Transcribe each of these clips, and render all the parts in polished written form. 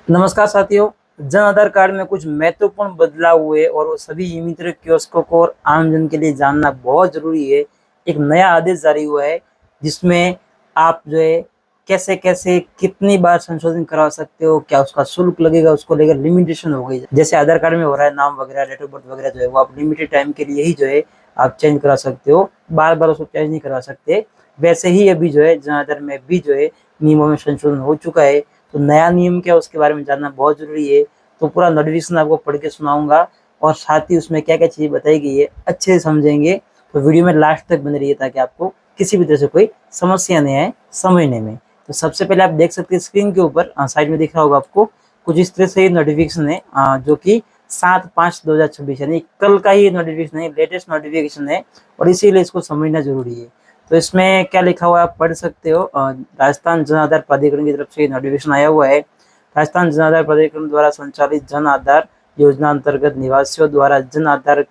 नमस्कार साथियों। जन आधार कार्ड में कुछ महत्वपूर्ण बदलाव हुए और वो सभी ई मित्र कियोस्कों को और आमजन के लिए जानना बहुत जरूरी है। एक नया आदेश जारी हुआ है जिसमें आप जो है कैसे कैसे कितनी बार संशोधन करा सकते हो, क्या उसका शुल्क लगेगा, उसको लेकर लिमिटेशन हो गई। जैसे आधार कार्ड में हो रहा है, नाम वगैरह, डेट ऑफ बर्थ वगैरह जो है वो आप लिमिटेड टाइम के लिए ही जो है आप चेंज करा सकते हो, बार बार उसको चेंज नहीं करवा सकते। वैसे ही अभी जो है जन आधार में भी जो है नियमों में संशोधन हो चुका है। तो नया नियम क्या है उसके बारे में जानना बहुत जरूरी है। तो पूरा नोटिफिकेशन आपको पढ़ के सुनाऊंगा और साथ ही उसमें क्या क्या चीजें बताई गई है अच्छे से समझेंगे। तो वीडियो में लास्ट तक बने रहिए ताकि आपको किसी भी तरह से कोई समस्या नहीं आए समझने में। तो सबसे पहले आप देख सकते हैं स्क्रीन के ऊपर साइड में दिख रहा होगा आपको कुछ इस तरह से नोटिफिकेशन है, जो कि 7/5/2026 यानी कल का ही नोटिफिकेशन है, लेटेस्ट नोटिफिकेशन है और इसीलिए इसको समझना जरूरी है। तो इसमें क्या लिखा हुआ है आप पढ़ सकते हो। राजस्थान जन आधार प्राधिकरण की तरफ से नोटिफिकेशन आया हुआ है। राजस्थान जन आधार प्राधिकरण द्वारा संचालित जन आधार योजना अंतर्गत निवासियों द्वारा जन आधार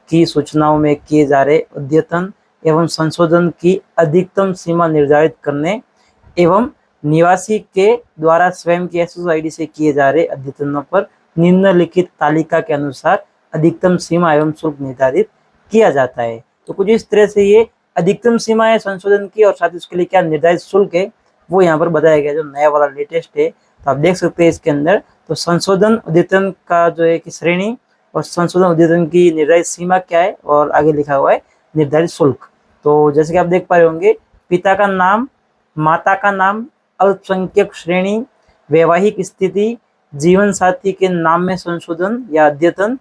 की सूचनाओं में किए जा रहे अद्यतन एवं संशोधन की अधिकतम सीमा निर्धारित करने एवं निवासी के द्वारा स्वयं की SSID से किए जा रहे अद्यतनों पर निम्नलिखित तालिका के अनुसार अधिकतम सीमा एवं शुल्क निर्धारित किया जाता है। तो कुछ इस तरह से ये अधिकतम सीमा है संशोधन की और साथ ही उसके लिए क्या निर्धारित शुल्क है वो यहाँ पर बताया गया, जो नया वाला लेटेस्ट है। तो आप देख सकते हैं इसके अंदर तो संशोधन अद्यतन का जो है कि श्रेणी और संशोधन अद्यतन की निर्धारित सीमा क्या है और आगे लिखा हुआ है निर्धारित शुल्क। तो जैसे कि आप देख पा रहे होंगे, पिता का नाम, माता का नाम, अल्पसंख्यक श्रेणी, वैवाहिक स्थिति, जीवन साथी के नाम में संशोधन या अद्यतन,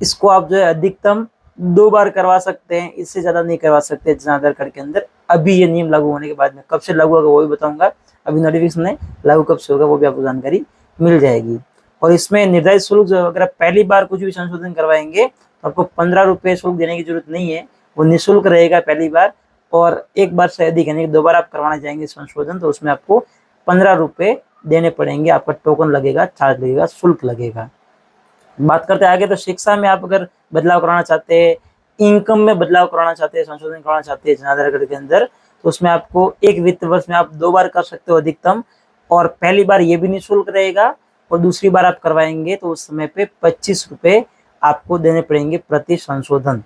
इसको आप जो है अधिकतम 2 बार करवा सकते हैं, इससे ज्यादा नहीं करवा सकते जन आधार कार्ड के अंदर। अभी ये नियम लागू होने के बाद में कब से लागू होगा वो भी बताऊंगा, अभी नोटिफिकेशन है, लागू कब से होगा वो भी आपको जानकारी मिल जाएगी। और इसमें निर्धारित शुल्क जो अगर आप पहली बार कुछ भी संशोधन करवाएंगे तो आपको 15 रुपये शुल्क देने की जरूरत नहीं है, वो निःशुल्क रहेगा पहली बार। और एक बार से अधिक यानी कि 2 बार आप करवाना चाहेंगे संशोधन तो उसमें आपको 15 रुपये देने पड़ेंगे, आपका टोकन लगेगा, चार्ज लगेगा, शुल्क लगेगा। बात करते हैं आगे, तो शिक्षा में आप अगर बदलाव कराना चाहते हैं, इनकम में बदलाव कराना चाहते हैं, संशोधन कराना चाहते हैं जन आधार कार्ड के अंदर, तो उसमें आपको एक वित्त वर्ष में आप 2 बार कर सकते हो अधिकतम। और पहली बार ये भी निःशुल्क रहेगा और दूसरी बार आप करवाएंगे तो उस समय पे 25 रुपये आपको देने पड़ेंगे प्रति संशोधन।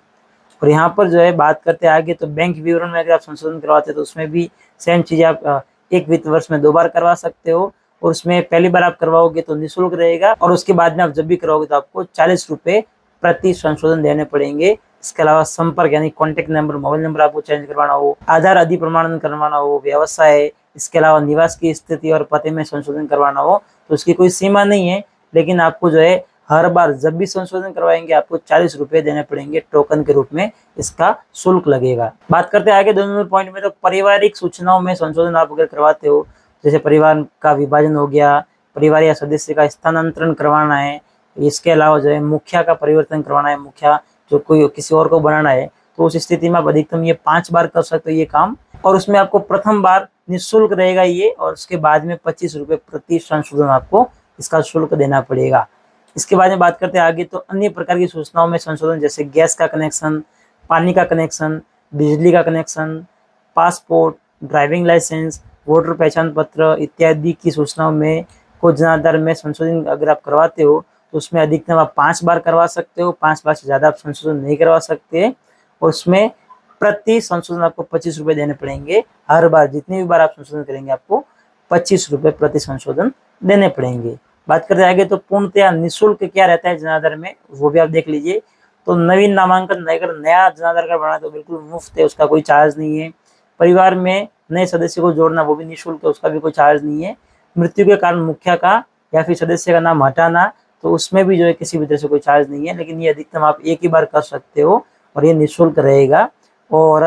और यहाँ पर जो है बात करते हैं आगे, तो बैंक विवरण में अगर आप संशोधन करवाते हैं तो उसमें भी सेम चीजें आप एक वित्त वर्ष में 2 बार करवा सकते हो। और उसमें पहली बार आप करवाओगे तो निःशुल्क रहेगा और उसके बाद में आप जब भी करवाओगे तो आपको 40 रुपये प्रति संशोधन देने पड़ेंगे। इसके अलावा संपर्क यानी कॉन्टेक्ट नंबर, मोबाइल नंबर आपको चेंज करवाना हो, आधार अधिप्रमाणन करवाना हो, व्यवसाय, इसके अलावा निवास की स्थिति और पते में संशोधन करवाना हो तो उसकी कोई सीमा नहीं है। लेकिन आपको जो है हर बार जब भी संशोधन करवाएंगे आपको 40 रुपये देने पड़ेंगे टोकन के रूप में, इसका शुल्क लगेगा। बात करते हैं आगे 2 नंबर पॉइंट में, तो पारिवारिक सूचनाओं में संशोधन आप अगर करवाते हो, जैसे परिवार का विभाजन हो गया, परिवार या सदस्य का स्थानांतरण करवाना है, इसके अलावा जो है मुखिया का परिवर्तन करवाना है, मुखिया जो कोई किसी और को बनाना है, तो उस स्थिति में आप अधिकतम ये 5 बार कर सकते हो ये काम। और उसमें आपको प्रथम बार निःशुल्क रहेगा ये और उसके बाद में 25 रुपये प्रति संशोधन आपको इसका शुल्क देना पड़ेगा। इसके बाद में बात करते हैं आगे, तो अन्य प्रकार की सूचनाओं में संशोधन जैसे गैस का कनेक्शन, पानी का कनेक्शन, बिजली का connection, passport, driving licence, voter पहचान पत्र इत्यादि की सूचनाओं में को जन आधार में संशोधन अगर आप करवाते हो तो उसमें अधिकतम आप 5 बार करवा सकते हो, 5 बार से ज़्यादा आप संशोधन नहीं करवा सकते। और उसमें प्रति संशोधन आपको 25 रुपये देने पड़ेंगे, हर बार जितनी भी बार आप संशोधन करेंगे आपको 25 रुपये प्रति संशोधन देने पड़ेंगे। बात करते आगे, तो पूर्णतया निःशुल्क क्या रहता है जन आधार में वो भी आप देख लीजिए। तो नवीन नामांकन अगर नया जन आधार कार्ड बनाना तो बिल्कुल मुफ्त है, उसका कोई चार्ज नहीं है। परिवार में नए सदस्य को जोड़ना वो भी निःशुल्क है, उसका भी कोई चार्ज नहीं है। मृत्यु के कारण मुखिया का या फिर सदस्य का नाम हटाना तो उसमें भी जो है किसी भी तरह से कोई चार्ज नहीं है, लेकिन ये अधिकतम आप एक ही बार कर सकते हो और ये निःशुल्क रहेगा। और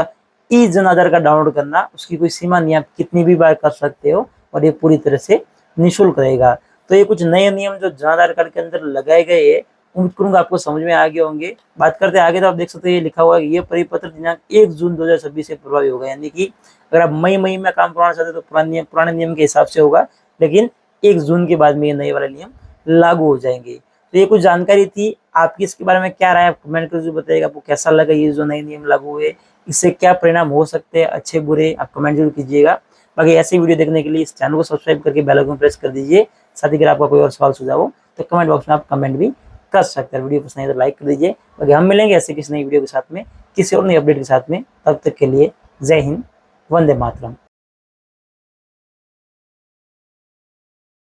ई जन आधार कार्ड डाउनलोड करना उसकी कोई सीमा नहीं, आप कितनी भी बार कर सकते हो और ये पूरी तरह से निःशुल्क रहेगा। तो ये कुछ नए नियम जो जन आधार कार्ड के अंदर लगाए गए हैं, उम्मीद करूंगा आपको समझ में आ गए होंगे। बात करते हैं आगे, तो आप देख सकते हैं ये लिखा हुआ है ये परिपत्र दिनांक 1 जून 2026 से प्रभावी होगा, यानी कि अगर आप मई में काम करवाना चाहते हो तो पुराने नियम के हिसाब से होगा, लेकिन 1 जून के बाद में ये नए वाले नियम लागू हो जाएंगे। तो ये कुछ जानकारी थी, आपकी इसके बारे में क्या राय है आप कमेंट करके बताइएगा, आपको कैसा लगा ये जो नए नियम लागू हुए, इससे क्या परिणाम हो सकते हैं अच्छे बुरे, आप कमेंट जरूर कीजिएगा। बाकी ऐसी वीडियो देखने के लिए इस चैनल को सब्सक्राइब करके बेल आइकन प्रेस कर दीजिए। साथ ही अगर आपका कोई और सवाल सुझाव हो तो कमेंट बॉक्स में आप कमेंट भी कर सकते हैं। वीडियो पसंद है तो लाइक कर दीजिए। बाकी हम मिलेंगे ऐसे किसी नई वीडियो के साथ में, किसी और नई अपडेट के साथ में। तब तक के लिए जय हिंद, वंदे मातरम।